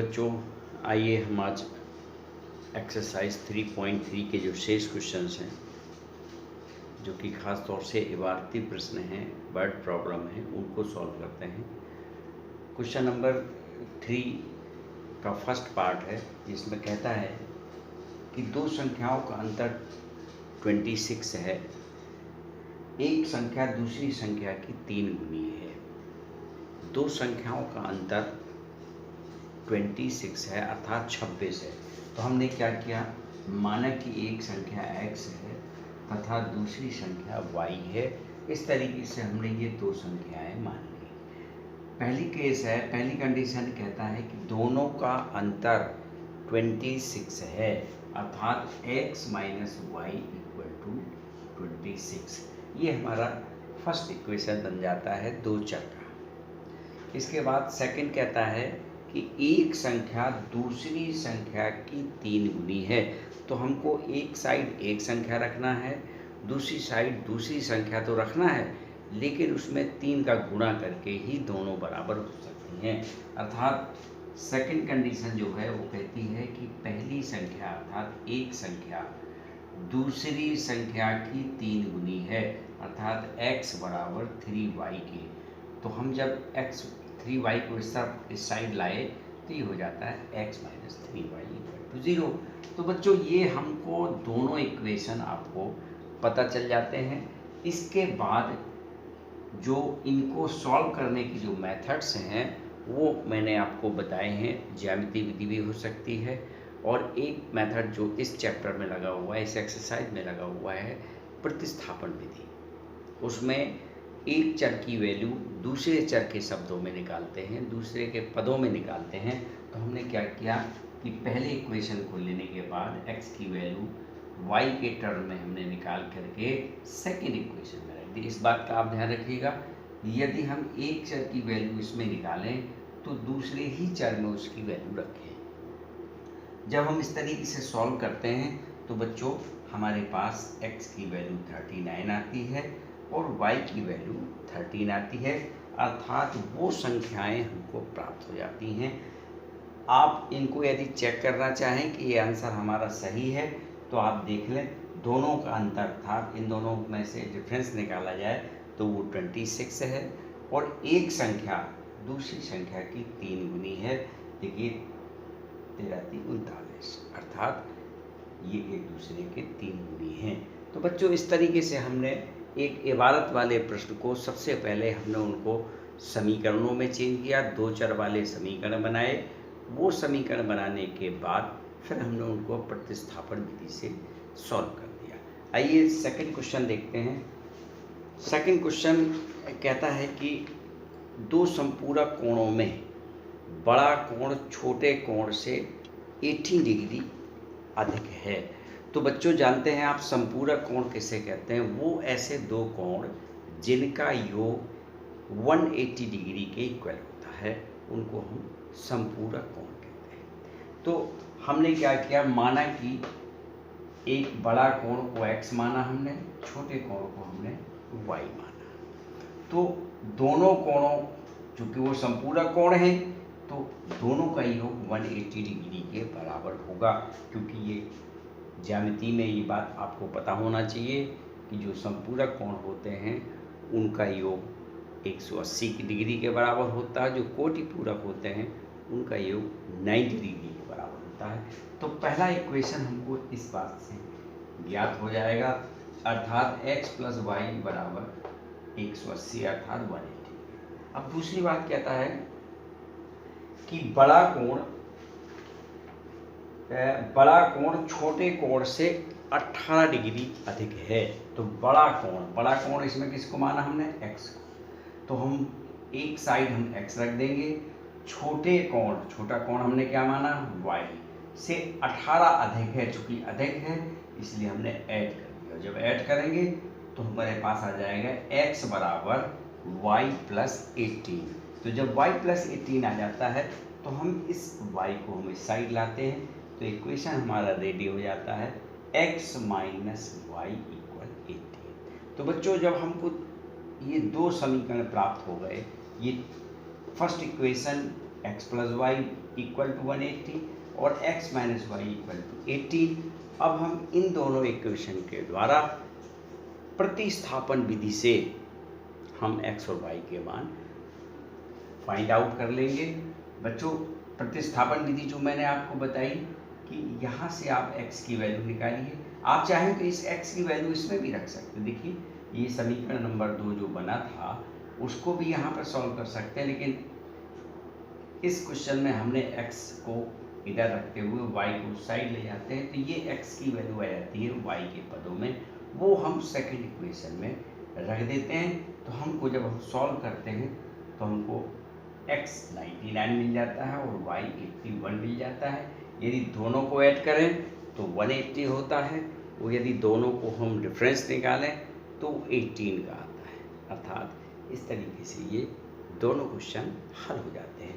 बच्चों, आइए हम आज एक्सरसाइज 3.3 के जो शेष क्वेश्चंस हैं, जो कि ख़ास तौर से इबारती प्रश्न हैं, वर्ड प्रॉब्लम हैं, उनको सॉल्व करते हैं। क्वेश्चन नंबर 3 का फर्स्ट पार्ट है, जिसमें कहता है कि दो संख्याओं का अंतर 26 है। एक संख्या दूसरी संख्या की 3 गुनी है। दो संख्याओं का अंतर 26 है, अर्थात 26 है। तो हमने क्या किया, माना कि एक संख्या x है तथा दूसरी संख्या y है। इस तरीके से हमने ये दो संख्याएं मान ली। पहली केस है, पहली कंडीशन कहता है कि दोनों का अंतर 26 है, अर्थात x minus Y equal to 26। ये हमारा फर्स्ट इक्वेशन बन जाता है दो चर का। इसके बाद सेकंड कहता है कि एक संख्या दूसरी संख्या की 3 गुनी है। तो हमको एक साइड एक संख्या रखना है, दूसरी साइड दूसरी संख्या तो रखना है, लेकिन उसमें 3 का गुणा करके ही दोनों बराबर हो सकती हैं। अर्थात सेकंड कंडीशन जो है वो कहती है कि पहली संख्या अर्थात एक संख्या दूसरी संख्या की 3 गुनी है, अर्थात x बराबर 3y के। तो हम जब 3y को इस साइड लाए तो ये हो जाता है x minus 3y equal to 0। तो बच्चों, ये हमको दोनों इक्वेशन आपको पता चल जाते हैं। इसके बाद जो इनको सॉल्व करने की जो मेथड्स हैं वो मैंने आपको बताए हैं। ज्यामिति विधि भी हो सकती है, और एक मेथड जो इस चैप्टर में लगा हुआ है, इस एक्सरसाइज में लगा हुआ है, प्रतिस्थापन विधि। उसमें एक चर की वैल्यू दूसरे चर के शब्दों में निकालते हैं, दूसरे के पदों में निकालते हैं। तो हमने क्या किया कि पहले इक्वेशन को लेने के बाद x की वैल्यू y के टर्म में हमने निकाल करके सेकेंड इक्वेशन में रख दी। इस बात का आप ध्यान रखिएगा, यदि हम एक चर की वैल्यू इसमें निकालें तो दूसरे ही चर में उसकी वैल्यू रखें। जब हम इस तरीके से सॉल्व करते हैं तो बच्चों हमारे पास x की वैल्यू 39 आती है और y की वैल्यू 13 आती है, अर्थात वो संख्याएं हमको प्राप्त हो जाती हैं। आप इनको यदि चेक करना चाहें कि ये आंसर हमारा सही है तो आप देख लें, दोनों का अंतर अर्थात इन दोनों में से डिफरेंस निकाला जाए तो वो 26 है, और एक संख्या दूसरी संख्या की 3 गुनी है। देखिए 13×3 = 39, अर्थात ये एक दूसरे के 3 गुनी हैं। तो बच्चों, इस तरीके से हमने एक इबारत वाले प्रश्न को सबसे पहले हमने उनको समीकरणों में चेंज किया, दो चर वाले समीकरण बनाए। वो समीकरण बनाने के बाद फिर हमने उनको प्रतिस्थापन विधि से सॉल्व कर दिया। आइए सेकंड क्वेश्चन देखते हैं। सेकंड क्वेश्चन कहता है कि दो संपूरक कोणों में बड़ा कोण छोटे कोण से 18 डिग्री अधिक है। तो बच्चों, जानते हैं आप संपूरक कोण किसे कहते हैं? वो ऐसे दो कोण जिनका योग 180 डिग्री के इक्वल होता है, उनको हम संपूरक कोण कहते हैं। तो हमने क्या किया, माना कि एक बड़ा कोण को x माना हमने, छोटे कोण को हमने y माना। तो दोनों कोणों, चूंकि वो संपूरक कोण है, तो दोनों का योग 180 डिग्री के बराबर होगा। क्योंकि ये ज्यामिति में ये बात आपको पता होना चाहिए कि जो संपूरक कोण होते हैं उनका योग 180 डिग्री के बराबर होता है, जो कोटि पूरक होते हैं उनका योग 90 डिग्री के बराबर होता है। तो पहला इक्वेशन हमको इस बात से ज्ञात हो जाएगा, अर्थात x + y = 180 अर्थात 180। अब दूसरी बात कहता है कि बड़ा कोण छोटे कोण से 18 डिग्री अधिक है। तो बड़ा कोण इसमें किसको माना हमने? x को। तो हम एक साइड हम x रख देंगे, छोटा कोण हमने क्या माना? y से 18 अधिक है। चूंकि अधिक है इसलिए हमने ऐड कर दिया। जब ऐड करेंगे तो हमारे पास आ जाएगा x बराबर y + 18। तो जब y + 18 आ जाता है तो हम इस y को हम इस साइड लाते हैं, तो इक्वेशन हमारा रेडी हो जाता है x - y = 18। तो बच्चों, जब हमको ये दो समीकरण प्राप्त हो गए, ये first equation X plus Y equal to 180 और X minus Y equal to 18। अब हम इन दोनों इक्वेशन के द्वारा प्रतिस्थापन विधि से हम एक्स और वाई के मान फाइंड आउट कर लेंगे। बच्चों, प्रतिस्थापन विधि जो मैंने आपको बताई कि यहाँ से आप x की वैल्यू निकालिए। आप चाहें तो इस x की वैल्यू इसमें भी रख सकते हैं। देखिए, ये समीकरण नंबर 2 जो बना था उसको भी यहाँ पर सॉल्व कर सकते हैं, लेकिन इस क्वेश्चन में हमने x को इधर रखते हुए y को साइड ले जाते हैं, तो ये x की वैल्यू आ जाती है y के पदों में, वो हम सेकंड इक्वेशन में रख देते हैं। तो हमको जब हम सॉल्व करते हैं तो हमको x 99 मिल जाता है और y 81 मिल जाता है। यदि दोनों को ऐड करें तो 180 होता है, और यदि दोनों को हम डिफरेंस निकालें तो 18 का आता है। अर्थात इस तरीके से ये दोनों क्वेश्चन हल हो जाते हैं।